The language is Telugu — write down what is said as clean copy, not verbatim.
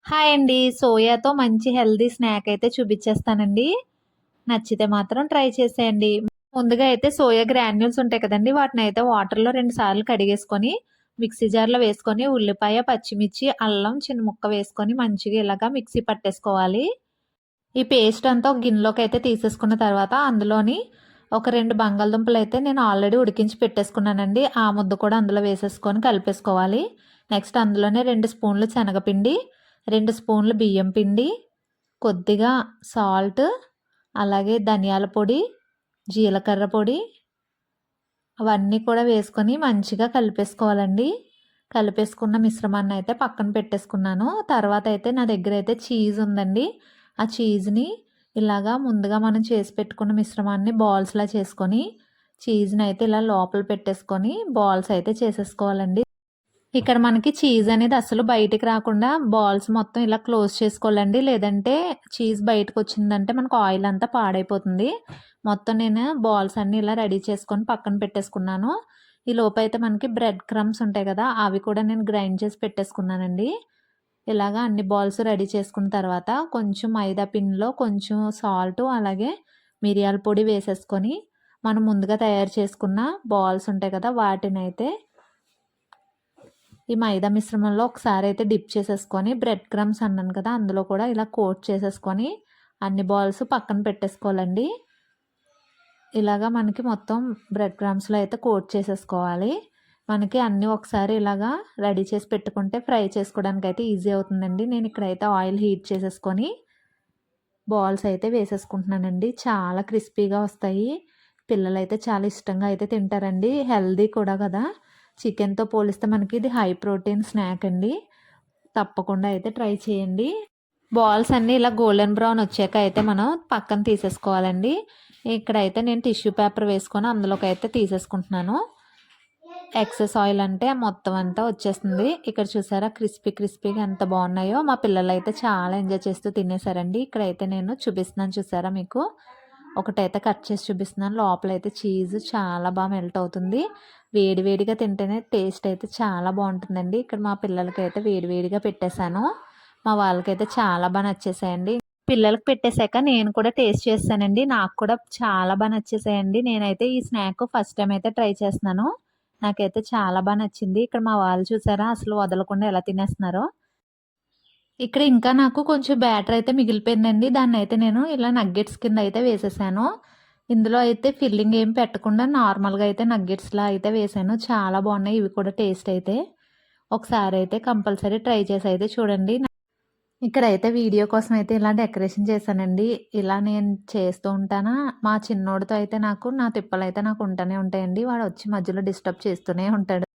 హాయ్ అండి. సోయాతో మంచి హెల్తీ స్నాక్ అయితే చూపించేస్తానండి. నచ్చితే మాత్రం ట్రై చేసేయండి. ముందుగా అయితే సోయా గ్రాన్యూల్స్ ఉంటాయి కదండీ! వాటినైతే వాటర్‌లో 2 సార్లు కడిగేసుకొని, మిక్సీ జార్‌లో వేసుకొని, ఉల్లిపాయ, పచ్చిమిర్చి, అల్లం చిన్న ముక్క వేసుకొని మంచిగా ఇలాగా మిక్సీ పట్టేసుకోవాలి. ఈ పేస్ట్ అంతా ఒక గిన్నెలోకైతే తీసేసుకున్న తర్వాత అందులోని ఒక 2 బంగాళదుంపలైతే నేను ఆల్రెడీ ఉడికించి పెట్టేసుకున్నానండి. ఆ ముద్ద కూడా అందులో వేసేసుకొని కలిపేసుకోవాలి. నెక్స్ట్ అందులోనే 2 స్పూన్లు శనగపిండి, 2 స్పూన్లు బియ్యం పిండి, కొద్దిగా సాల్ట్, అలాగే ధనియాల పొడి, జీలకర్ర పొడి అవన్నీ కూడా వేసుకొని మంచిగా కలిపేసుకోవాలండి. కలిపేసుకున్న మిశ్రమాన్ని అయితే పక్కన పెట్టేసుకున్నాను. తర్వాత అయితే నా దగ్గర అయితే చీజ్ ఉందండి. ఆ చీజ్‌ని ఇలాగా ముందుగా మనం చేసి పెట్టుకున్న మిశ్రమాన్ని బాల్స్‌లా చేసుకొని, చీజ్‌ని అయితే ఇలా లోపల పెట్టేసుకొని బాల్స్ అయితే చేసేసుకోవాలండి. ఇక్కడ మనకి చీజ్ అనేది అస్సలు బయటికి రాకుండా బాల్స్ మొత్తం ఇలా క్లోజ్ చేసుకోవాలండి. లేదంటే చీజ్ బయటకొచ్చిందంటే మనకు ఆయిల్ అంతా పాడైపోతుంది. మొత్తం నేను బాల్స్ అన్నీ ఇలా రెడీ చేసుకొని పక్కన పెట్టేసుకున్నాను. ఈ లోపైతే మనకి బ్రెడ్ క్రమ్స్ ఉంటాయి కదా! అవి కూడా నేను గ్రైండ్ చేసి పెట్టేసుకున్నానండి. ఇలాగా అన్ని బాల్స్ రెడీ చేసుకున్న తర్వాత కొంచెం మైదా పిండిలో కొంచెం సాల్టు అలాగే మిరియాల పొడి వేసేసుకొని మనం ముందుగా తయారు చేసుకున్న బాల్స్ ఉంటాయి కదా! వాటినైతే ఈ మైదా మిశ్రమంలో ఒకసారి అయితే డిప్ చేసేసుకొని బ్రెడ్ క్రమ్స్ అన్నాను కదా! అందులో కూడా ఇలా కోట్ చేసేసుకొని అన్ని బాల్స్ పక్కన పెట్టేసుకోవాలండి. ఇలాగా మనకి మొత్తం బ్రెడ్ క్రమ్స్‌లో అయితే కోట్ చేసేసుకోవాలి. మనకి అన్నీ ఒకసారి ఇలాగా రెడీ చేసి పెట్టుకుంటే ఫ్రై చేసుకోవడానికైతే ఈజీ అవుతుందండి. నేను ఇక్కడైతే ఆయిల్ హీట్ చేసేసుకొని బాల్స్ అయితే వేసేసుకుంటున్నానండి. చాలా క్రిస్పీగా వస్తాయి. పిల్లలైతే చాలా ఇష్టంగా అయితే తింటారండి. హెల్తీ కూడా కదా! చికెన్‌తో పోలిస్తే మనకి ఇది హై ప్రోటీన్ స్నాక్ అండి. తప్పకుండా అయితే ట్రై చేయండి. బాల్స్ అన్నీ ఇలా గోల్డెన్ బ్రౌన్ వచ్చాక అయితే మనం పక్కన తీసేసుకోవాలండి. ఇక్కడైతే నేను టిష్యూ పేపర్ వేసుకొని అందులోకైతే తీసేసుకుంటున్నాను. ఎక్సెస్ ఆయిల్ అంటే మొత్తం అంతా వచ్చేస్తుంది. ఇక్కడ చూసారా క్రిస్పీగా ఎంత బాగున్నాయో. మా పిల్లలైతే చాలా ఎంజాయ్ చేస్తూ తినేసారండి. ఇక్కడైతే నేను చూపిస్తున్నాను చూసారా మీకు. ఒకటైతే కట్ చేసి చూపిస్తున్నాను. లోపలైతే చీజ్ చాలా బాగా మెల్ట్ అవుతుంది. వేడి వేడిగా తింటేనే టేస్ట్ అయితే చాలా బాగుంటుందండి. ఇక్కడ మా పిల్లలకైతే వేడి వేడిగా పెట్టేశాను. మా వాళ్ళకైతే చాలా బాగా నచ్చేసాయండి. పిల్లలకి పెట్టేశాక నేను కూడా టేస్ట్ చేశానండి. నాకు కూడా చాలా బాగా నచ్చేసాయండి. నేనైతే ఈ స్నాక్ ఫస్ట్ టైం అయితే ట్రై చేస్తున్నాను. నాకైతే చాలా బాగా నచ్చింది. ఇక్కడ మా వాళ్ళు చూసారా అసలు వదలకుండా ఎలా తినేస్తున్నారో. ఇక్కడ ఇంకా నాకు కొంచెం బ్యాటర్ అయితే మిగిలిపోయిందండి. దాన్నయితే నేను ఇలా నగ్గెట్స్ కింద అయితే వేసేసాను. ఇందులో అయితే ఫిల్లింగ్ ఏం పెట్టకుండా నార్మల్‌గా అయితే నగ్గెట్స్‌లా అయితే వేసాను. చాలా బాగున్నాయి ఇవి కూడా టేస్ట్ అయితే. ఒకసారి అయితే కంపల్సరీ ట్రై చేసి అయితే చూడండి. ఇక్కడైతే వీడియో కోసం అయితే ఇలా డెకరేషన్ చేశానండి. ఇలా నేను చేస్తూ ఉంటానా, మా చిన్నోడితో అయితే నా తిప్పలైతే నాకు ఉంటూనే ఉంటాయండి. వాడొచ్చి మధ్యలో డిస్టర్బ్ చేస్తూనే ఉంటాడు.